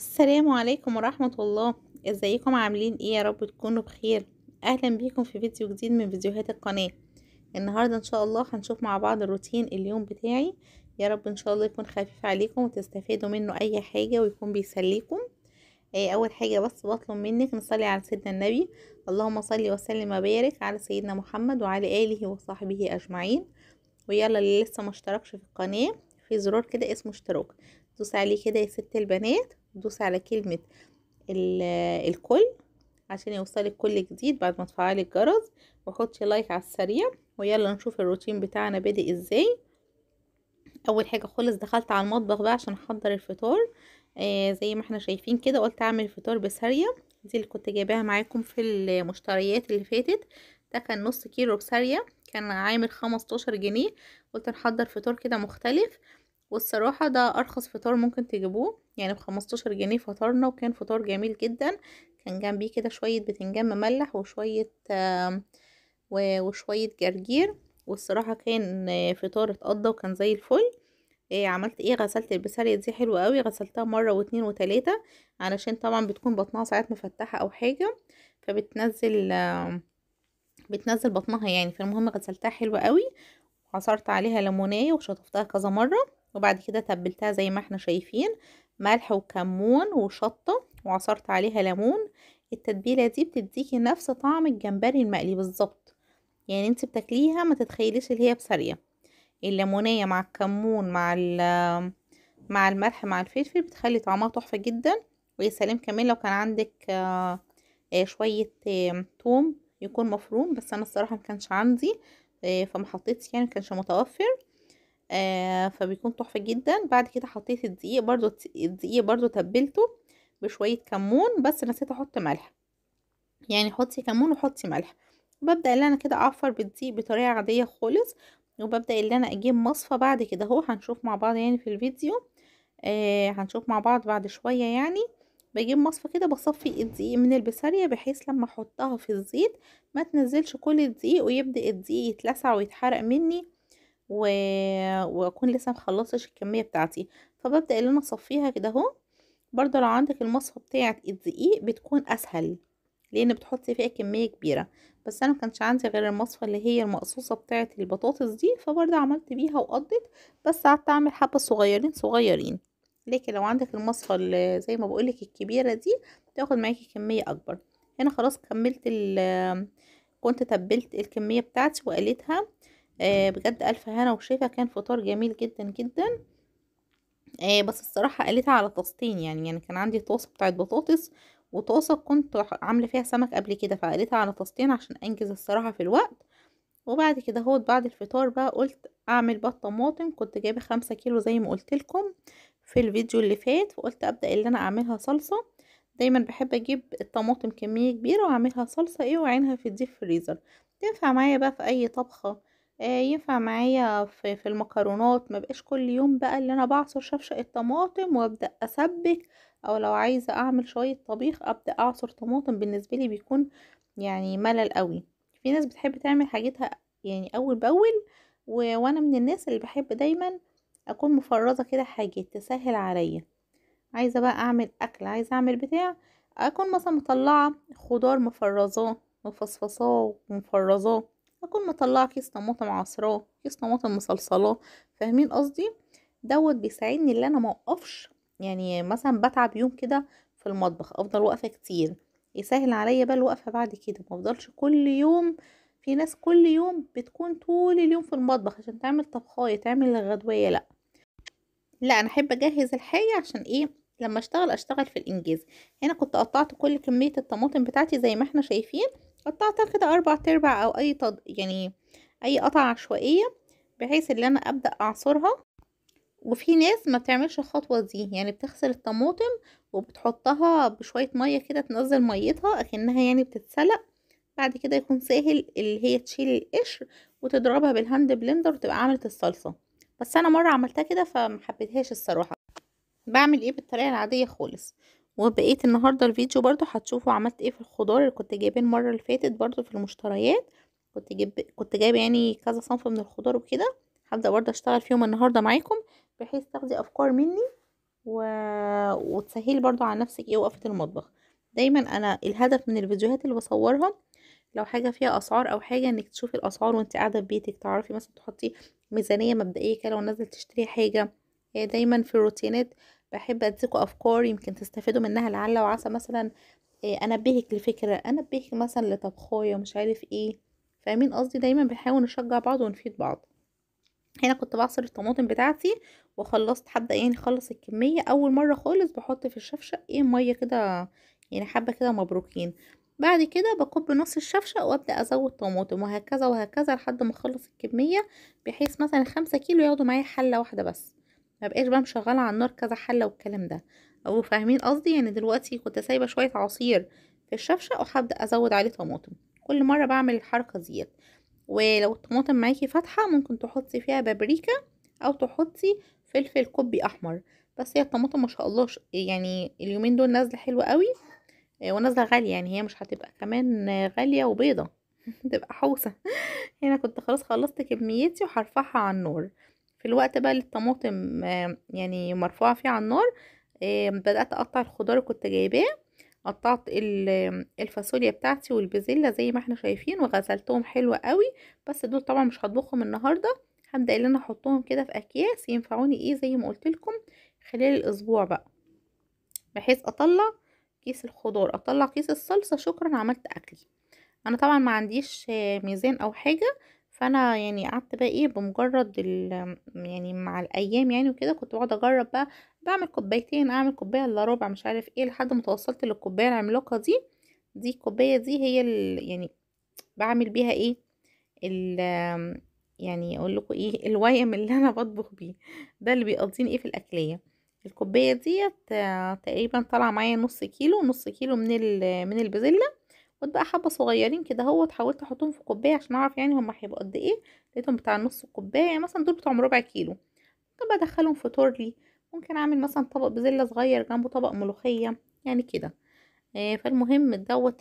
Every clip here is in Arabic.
السلام عليكم ورحمة الله. ازيكم عاملين ايه؟ يا رب تكونوا بخير. اهلا بيكم في فيديو جديد من فيديوهات القناة. النهاردة ان شاء الله هنشوف مع بعض الروتين اليوم بتاعي. يا رب ان شاء الله يكون خفيف عليكم وتستفادوا منه اي حاجة ويكون بيسليكم. اول حاجة بس بطلب منك نصلي على سيدنا النبي. اللهم صل وسلم وبارك على سيدنا محمد وعلى اله وصحبه اجمعين. ويلا اللي لسه مشتركش في القناة، في زرار كده اسمه اشتراك، دوس عليه كده يا ست البنات. دوس على كلمة ال- الكل عشان يوصلك كل جديد بعد ما تفعلي الجرس، وحطي لايك على السريع. ويلا نشوف الروتين بتاعنا بادئ ازاي. اول حاجه خالص دخلت على المطبخ بقى عشان احضر الفطار. زي ما احنا شايفين كده قلت اعمل فطار بسارية. دي اللي كنت جايباها معاكم في المشتريات اللي فاتت. ده كان نص كيلو بسارية، كان عامل 15 جنيه. قلت نحضر فطار كده مختلف. والصراحة ده ارخص فطار ممكن تجيبوه، يعني ب15 جنيه فطرنا وكان فطار جميل جدا. كان جنبيه كده شوية بتنجان مملح وشوية وشوية جرجير. والصراحة كان فطار اتقضى وكان زي الفل. عملت ايه؟ غسلت البسلة دي حلوة قوي، غسلتها مرة واتنين وتلاتة، علشان طبعا بتكون بطنها ساعات مفتحة او حاجة، فبتنزل بتنزل بطنها يعني. فالمهم غسلتها حلوة قوي، عصرت عليها ليمونية وشطفتها كذا مرة. وبعد كده تبلتها زي ما احنا شايفين، ملح وكمون وشطة، وعصرت عليها ليمون. التتبيلة دي بتديكي نفس طعم الجمبري المقلي بالظبط، يعني انت بتاكليها ما تتخيليش اللي هي بسارية. الليمونية مع الكمون مع الملح مع الفلفل بتخلي طعمها تحفة جدا. ويا سلام كمان لو كان عندك شوية توم يكون مفروم، بس انا الصراحة مكانش عندي، فما حطيتش، يعني مكانش متوفر. فبيكون تحفة جدا. بعد كده حطيت الدقيق برضو تبلته بشوية كمون، بس نسيت احط ملح. يعني حطي كمون وحطي ملح. وببدأ ان انا كده اعفر بالدقيق بطريقة عادية خالص. وببدأ ان انا اجيب مصفى بعد كده اهو، هنشوف مع بعض يعني في الفيديو. هنشوف مع بعض بعد شوية يعني. بجيب مصفى كده بصفي الدقيق من البسارية، بحيث لما احطها في الزيت ما تنزلش كل الدقيق ويبدأ الدقيق يتلسع ويتحرق مني و... واكون لسه مخلصش الكمية بتاعتي. فببدأ ان انا اصفيها كده اهو. برضه لو عندك المصفى بتاعة الدقيق بتكون اسهل، لان بتحطي فيها كمية كبيرة. بس انا مكانش عندي غير المصفى اللي هي المقصوصة بتاعة البطاطس دي، فبرضه عملت بيها وقضت. بس قعدت اعمل حبة صغيرين صغيرين. لكن لو عندك المصفى اللي زي ما بقولك الكبيرة دي تاخد معاكي كمية اكبر. هنا خلاص كملت كنت تبلت الكمية بتاعتي وقليتها. بجد الف هنا وشفا، كان فطار جميل جدا جدا. بس الصراحة قليتها على طاستين، يعني كان عندي طاسة بتاعت بطاطس وطاسة كنت عاملة فيها سمك قبل كده، فقليتها على طاستين عشان انجز الصراحة في الوقت. وبعد كده هو بعد الفطار بقى قلت اعمل بقى الطماطم. كنت جايبة 5 كيلو زي ما قلت لكم في الفيديو اللي فات، وقلت ابدأ اللي انا اعملها صلصة. دايما بحب اجيب الطماطم كمية كبيرة واعملها صلصة واعينها في الديب فريزر. تنفع معايا بقى في اي طبخة. ينفع معايا في المكرونات، ما بقاش كل يوم بقى اللي انا بعصر شفشق الطماطم وابدا اسبك. او لو عايزه اعمل شويه طبيخ ابدا اعصر طماطم، بالنسبه لي بيكون يعني ملل قوي. في ناس بتحب تعمل حاجتها يعني اول باول، وانا من الناس اللي بحب دايما اكون مفرزه كده حاجات تسهل عليا. عايزه بقى اعمل اكل، عايزه اعمل بتاع، اكون مثلا مطلعه خضار مفرزاه مفصفصاه ومفرزاه، اكون مطلعه كيس طماطم عصراه، كيس طماطم مصلصلاه. فاهمين قصدي؟ دوت بيساعدني ان انا موقفش، يعني مثلا بتعب يوم كده في المطبخ افضل واقفه كتير، يسهل عليا بقى الوقفه بعد كده، ما افضلش كل يوم. في ناس كل يوم بتكون طول اليوم في المطبخ عشان تعمل طبخايه تعمل غدوايه. لا لا، انا احب اجهز الحاجه عشان ايه؟ لما اشتغل في الانجاز. هنا كنت قطعت كل كميه الطماطم بتاعتي زي ما احنا شايفين، قطعتها كده 4 ارباع او يعني اي قطعه عشوائيه، بحيث ان انا ابدا اعصرها. وفي ناس ما بتعملش الخطوه دي، يعني بتغسل الطماطم وبتحطها بشويه ميه كده تنزل ميتها اكنها يعني بتتسلق. بعد كده يكون سهل اللي هي تشيل القشر وتضربها بالهاند بلندر وتبقى عملت الصلصه. بس انا مره عملتها كده فمحبتهاش الصراحه. بعمل ايه بالطريقه العاديه خالص. وبقيت النهارده الفيديو برضو هتشوفوا عملت ايه في الخضار اللي كنت جايباه المره اللي فاتت برضو في المشتريات. كنت جايبه يعني كذا صنف من الخضار وكده. هبدا برضو اشتغل فيهم النهارده معاكم، بحيث تاخدي افكار مني و... وتسهلي برضو على نفسك ايه وقفة المطبخ. دايما انا الهدف من الفيديوهات اللي بصورها لو حاجة فيها اسعار او حاجة انك تشوفي الاسعار وانت قاعدة في بيتك، تعرفي مثلا تحطي ميزانية مبدئية كده لو نازلة تشتري حاجة. دايما في الروتينات بحب اديكوا افكار يمكن تستفيدوا منها لعل وعسى، مثلا انبهك لفكرة، انبهك مثلا لطبخاية مش عارف ايه. فاهمين قصدي؟ دايما بنحاول نشجع بعض ونفيد بعض. هنا كنت بعصر الطماطم بتاعتي وخلصت، هبدأ يعني اخلص الكمية. اول مرة خالص بحط في الشفشق ايه مية كده، يعني حبة كده مبروكين. بعد كده بكب نص الشفشق وابدأ ازود طماطم وهكذا وهكذا لحد ما اخلص الكمية، بحيث مثلا 5 كيلو ياخدوا معايا حلة واحدة بس، مبقاش بقى مشغلة على النار كذا حلة والكلام ده. او فاهمين قصدي؟ يعني دلوقتي كنت سايبة شوية عصير في الشفشق وهبدأ ازود عليه طماطم. كل مرة بعمل الحركة ديت. ولو الطماطم معاكي فاتحة ممكن تحطي فيها بابريكا او تحطي فلفل كوبي احمر. بس هي الطماطم ما شاء الله يعني اليومين دول نازلة حلوة قوي. ونازلة غالية، يعني هي مش هتبقى كمان غالية وبيضة تبقى حوسة. هنا كنت خلاص خلصت كميتي وهرفعها على النار. في الوقت بقى اللي الطماطم يعني مرفوعة فيه على النار، بدأت اقطع الخضار اللي كنت جايباه. قطعت الفاصوليا بتاعتي والبازلاء زي ما احنا شايفين وغسلتهم حلو قوي. بس دول طبعا مش هطبخهم النهارده، هبدأ ان انا احطهم كده في اكياس ينفعوني ايه زي ما قلت لكم خلال الاسبوع بقى، بحيث اطلع كيس الخضار اطلع كيس الصلصة، شكرا عملت اكلي. انا طبعا ما عنديش ميزان او حاجة، فانا يعني قعدت بقى ايه بمجرد يعني مع الايام يعني وكده كنت بقعد اجرب بقى، بعمل كوبايتين اعمل كوبايه الا ربع مش عارف ايه لحد ما توصلت للكوبايه العملاقه دي. دي الكوبايه دي هي يعني بعمل بيها ايه ال يعني اقول لكم ايه الويم اللي انا بطبخ بيه، ده اللي بيقضيني ايه في الاكليه. الكوبايه ديت تقريبا طالعه معايا نص كيلو من البازلاء. خد بقى حبة صغيرين كده، هو حاولت احطهم في كوباية عشان اعرف يعني هما هيبقوا قد ايه. لقيتهم بتاع نص الكوباية، يعني مثلا دول بتوع ربع كيلو. ممكن بقى ادخلهم في تورلي، ممكن اعمل مثلا طبق بزلة صغير جنبه طبق ملوخية يعني كده. فالمهم دوت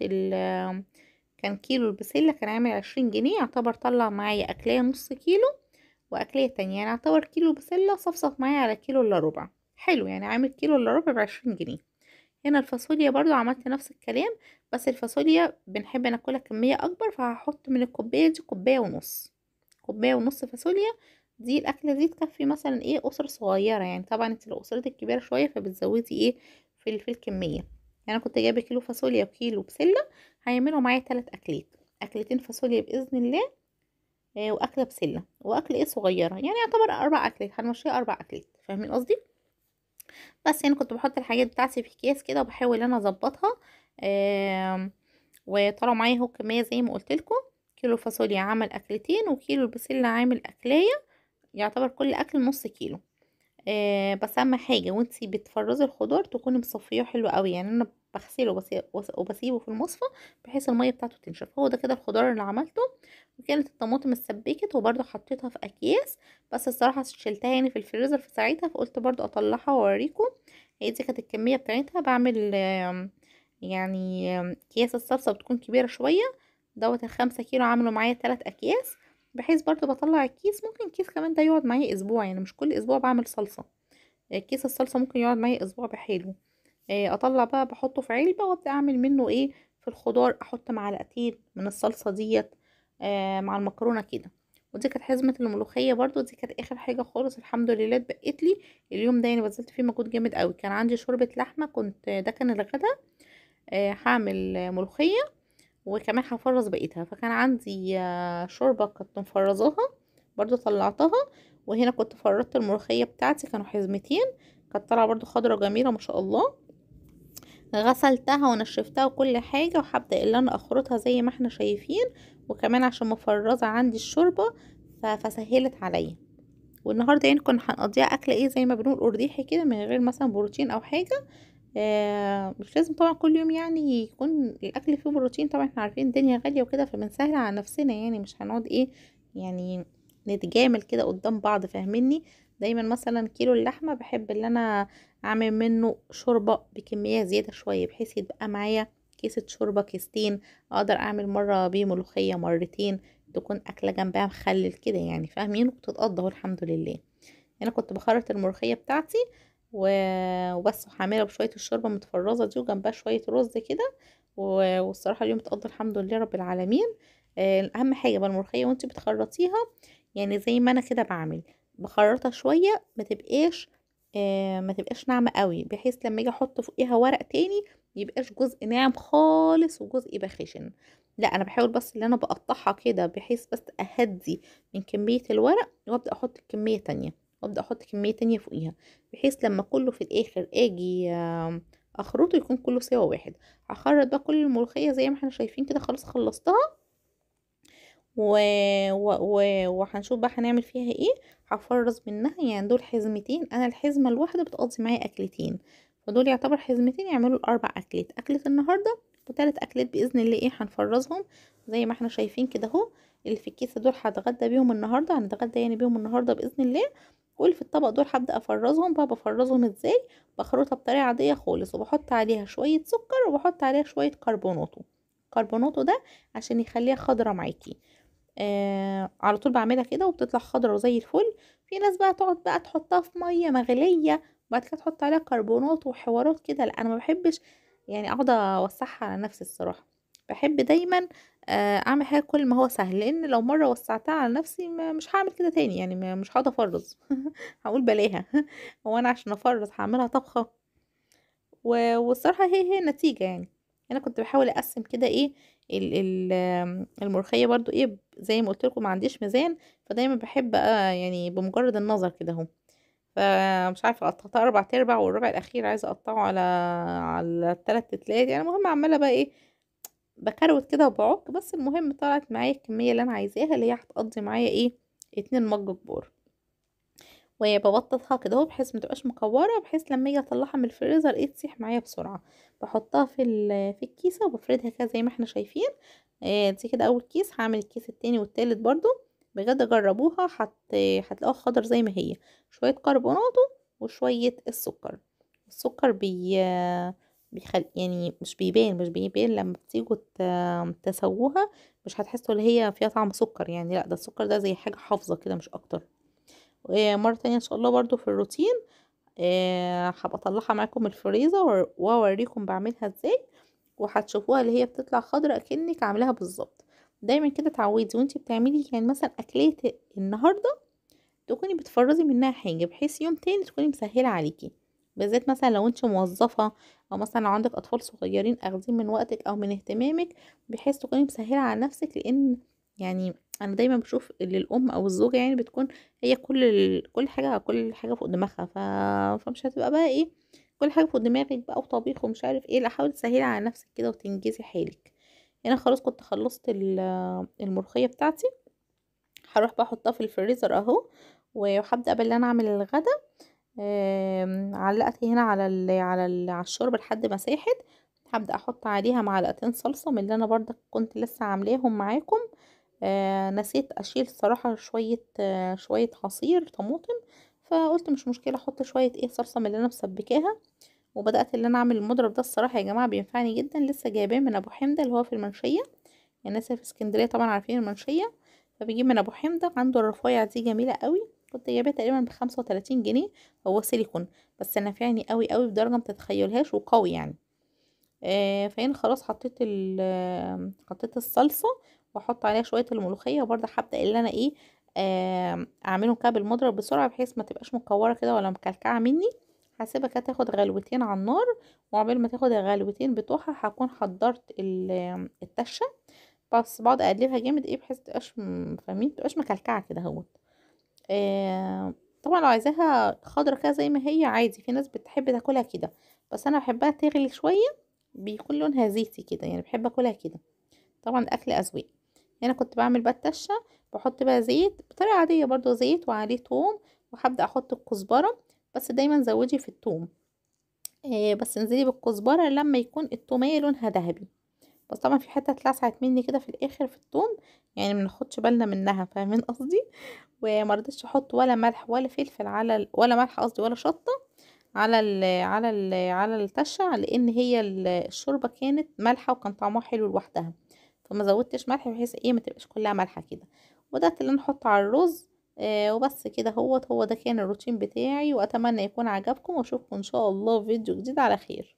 كان كيلو البسلة كان عامل 20 جنيه، يعتبر طلع معايا اكلية نص كيلو واكلية تانية، يعني يعتبر كيلو بسلة صفصف معايا على كيلو الا ربع. حلو، يعني عامل كيلو الا ربع ب20 جنيه. هنا الفاصوليا برضو عملت نفس الكلام، بس الفاصوليا بنحب ناكلها كمية اكبر، فهحط من الكوباية دي كوباية ونص. كوباية ونص فاصوليا. دي الاكلة دي تكفي مثلا ايه اسرة صغيرة، يعني طبعا انت لو اسرتك كبيرة شوية فبتزودي ايه في الكمية. يعني انا كنت جايبة كيلو فاصوليا وكيلو بسلة، هيعملوا معايا 3 اكلات. اكلتين فاصوليا باذن الله، واكلة بسلة واكل ايه صغيرة، يعني يعتبر 4 اكلات، هنمشيها 4 اكلات. فاهمين قصدي؟ بس يعني كنت بحط الحاجات بتاعتي في اكياس كده وبحاول ان انا اظبطها. وطلعوا معايا اهو كميه زي ما قلت لكم. كيلو فاصوليا عامل اكلتين وكيلو البسله عامل اكلايه، يعتبر كل اكل نص كيلو. بس اهم حاجه وانتي بتفرزي الخضار تكوني مصفيه حلو قوي، يعني انا بغسله وبسيبه في المصفى بحيث الميه بتاعته تنشف. هو ده كده الخضار اللي عملته. وكانت الطماطم اتسبكت وبرده حطيتها في اكياس، بس الصراحه شلتها يعني في الفريزر في ساعتها، فقلت برده اطلعها واوريكم. هي دي كانت الكميه بتاعتها. بعمل يعني اكياس الصلصه بتكون كبيره شويه. دوت ال5 كيلو عملوا معايا 3 اكياس، بحيث برضو بطلع الكيس ممكن كيس كمان ده يقعد معايا اسبوع، يعني مش كل اسبوع بعمل صلصة. كيس الصلصة ممكن يقعد معايا اسبوع بحاله. اطلع بقى بحطه في علبة وابدا اعمل منه ايه في الخضار، احط معلقتين من الصلصة ديت مع المكرونة كده. ودي كانت حزمة الملوخية برضو، دي كانت اخر حاجة خالص الحمد لله اتبقت لي. اليوم ده يعني بذلت فيه مجهود جامد قوي، كان عندي شوربة لحمة كنت ده كان الغدا. هعمل ملوخية وكمان هفرز بقيتها، فكان عندي شوربة كنت مفرزاها برضو طلعتها. وهنا كنت فرطت الملوخية بتاعتي كانوا حزمتين، كانت طالعة برضو خضرة جميلة ما شاء الله. غسلتها ونشفتها وكل حاجة، وهبدأ اللي انا اخرطها زي ما احنا شايفين. وكمان عشان مفرزة عندي الشوربة فسهلت عليا. والنهارده يعني كنا هنقضيها اكله ايه زي ما بنقول ارديحي كده من غير مثلا بروتين او حاجه. مش لازم طبعا كل يوم يعني يكون الاكل فيه بروتين، طبعا احنا عارفين الدنيا غالية وكده فبنسهل على نفسنا، يعني مش هنقعد ايه يعني نتجامل كده قدام بعض. فاهميني؟ دايما مثلا كيلو اللحمة بحب ان انا اعمل منه شوربة بكمية زيادة شوية، بحيث يبقى معايا كيسة شوربة كيستين، اقدر اعمل مرة بيه ملوخية مرتين، تكون اكلة جنبها مخلل كده يعني. فاهمين؟ وبتتقضى اهو الحمد لله. انا كنت بخرط الملوخية بتاعتي وبس. وهعملها بشويه الشوربه المتفرزه دي وجنبها شويه رز كده. والصراحه اليوم اتقضى الحمد لله رب العالمين. اهم حاجه بقى الملوخيه وانت بتخرطيها، يعني زي ما انا كده بعمل، بخرطها شويه، ما تبقاش ناعمه قوي، بحيث لما اجي احط فوقيها ورق تاني يبقاش جزء ناعم خالص وجزء يبقى خشن. لا، انا بحاول بس ان انا بقطعها كده بحيث بس اهدي من كميه الورق، وابدا احط كميه تانية، وابدا احط كميه تانية فوقيها، بحيث لما كله في الاخر اجي اخرطه يكون كله سوا واحد. هخرط بقى كل الملوخيه زي ما احنا شايفين كده، خلاص خلصتها. و... وهنشوف بقى هنعمل فيها ايه. هفرز منها، يعني دول حزمتين، انا الحزمه الواحده بتقضي معايا اكلتين، فدول يعتبر حزمتين يعملوا الاربع اكلات، اكله النهارده وثلاث اكلات باذن الله ايه هنفرزهم زي ما احنا شايفين كده اهو. اللي في الكيس دول هتغدى بيهم النهارده، هنتغدى يعني بيهم النهارده باذن الله. واللي في الطبق دول هبدا افرزهم بقى. بفرزهم ازاي؟ بخرطها بطريقه عاديه خالص، وبحط عليها شويه سكر وبحط عليها شويه كربوناتو. كربوناتو ده عشان يخليها خضرة معاكي. على طول بعملها كده وبتطلع خضرة وزي الفل. في ناس بقى تقعد بقى تحطها في مية مغلية وبعد كده تحط عليها كربونات وحوارات كده، لا انا ما بحبش يعني اقعد اوسعها على نفسي الصراحة. بحب دايما اعمل حاجة كل ما هو سهل، لان لو مرة وسعتها على نفسي مش هعمل كده تاني، يعني مش هقعد افرز هقول بلاها هو انا عشان افرز هعملها طبخة؟ والصراحة هي النتيجة يعني. انا كنت بحاول اقسم كده ايه الملوخية برضو ايه، زي ما قلت لكم ما عنديش ميزان، فدايما بحب يعني بمجرد النظر كده اهو. فمش عارفة قطعتها 4/4، والربع الاخير عايزة اقطعه على 3 تلات، يعني المهم عمالة بقى ايه بكروت كده وبعك، بس المهم طلعت معايا الكمية اللي انا عايزاها، اللي هي هتقضي معايا ايه 2 مج كبار. وببططها كده اهو بحيث متبقاش مكوره، بحيث لما اجي اطلعها من الفريزر ايه تسيح معايا بسرعه. بحطها في الكيسه وبفردها كده زي ما احنا شايفين. دي كده اول كيس، هعمل الكيس التاني والتالت برضو. بجد جربوها هتلاقوها خضر زي ما هي. شويه كربوناتو وشويه السكر. السكر يعني مش بيبان لما بتيجوا تسووها. مش هتحسوا اللي هي فيها طعم سكر يعني، لا ده السكر ده زي حاجه حافظه كده مش اكتر. مرة تانية ان شاء الله برضو في الروتين هبقى اطلعها معاكم من الفريزر واوريكم بعملها ازاي، وهتشوفوها اللي هي بتطلع خضرة اكنك عاملاها بالظبط. دايما كده تعودي وانتي بتعملي يعني مثلا اكلات النهارده تكوني بتفرزي منها حاجة، بحيث يوم تاني تكوني مسهلة عليكي. بالذات مثلا لو انت موظفة، او مثلا لو عندك اطفال صغيرين اخذين من وقتك او من اهتمامك، بحيث تكوني مسهلة على نفسك. لان يعني انا دايما بشوف ان الام او الزوجة يعني بتكون هي كل حاجة فوق دماغها. فمش هتبقى بقى ايه كل حاجة فوق دماغك بقى وطبيخ ومش عارف ايه، لا حاولي تسهلي على نفسك كده وتنجزي حالك. انا خلاص كنت خلصت الملوخية بتاعتي. هروح بقى احطها في الفريزر اهو. وهبدأ باللي انا اعمل الغدا. علقت هنا على الشوربه لحد ما ساحت. هبدأ احط عليها معلقتين صلصه من اللي انا برضك كنت لسه عاملاهم معاكم. نسيت اشيل الصراحه شويه عصير طماطم، فقلت مش مشكله احط شويه صلصه من اللي انا مسبكاها. وبدأت اللي انا اعمل المضرب ده، الصراحه يا جماعه بينفعني جدا، لسه جايباه من ابو حمده اللي هو في المنشيه. الناس اللي في اسكندريه طبعا عارفين المنشيه. فبيجيب من ابو حمده، عنده الرفايع دي جميله قوي. كنت جايباه تقريبا ب35 جنيه. هو سيليكون بس نافعني قوي قوي بدرجه ما تتخيلهاش، وقوي يعني. فهنا خلاص حطيت الصلصه، واحط عليها شويه الملوخيه، وبرضه هبدا اللي انا اعملهم كده بالمضرب بسرعه بحيث ما تبقاش مكوره كده ولا مكلكعه مني. هسيبها كده تاخد غلوتين على النار، وعقبال ما تاخد الغلوتين بتوعها هكون حضرت التشه. بس بقعد اقلبها جامد بحيث متبقاش فاهمين متبقاش مكلكعه كده اهوت. طبعا لو عايزاها خضرة كده زي ما هي عادي، في ناس بتحب تاكلها كده، بس انا بحبها تغلي شويه بيكون لونها زيتي كده، يعني بحب اكلها كده. طبعا الاكل اذواق. هنا كنت بعمل بقى التشه. بحط بقى زيت بطريقه عاديه برضو، زيت وعليه توم. وهبدا احط الكزبره، بس دايما زودي في التوم. بس انزلي بالكزبره لما يكون التوميه لونها ذهبي. بس طبعا في حته اتلسعت مني كده في الاخر في التوم، يعني مناخدش بالنا منها، فاهمين قصدي. ومرضتش احط ولا ملح ولا فلفل ولا ملح قصدي ولا شطه على التشه، لان هي الشوربه كانت مالحه وكان طعمها حلو لوحدها. فما زودتش ملح بحيث ما تبقاش كلها مالحه كده. وبدات اللي انا احط على الرز وبس كده هو ده كان الروتين بتاعي، واتمنى يكون عجبكم، واشوفكم ان شاء الله في فيديو جديد على خير.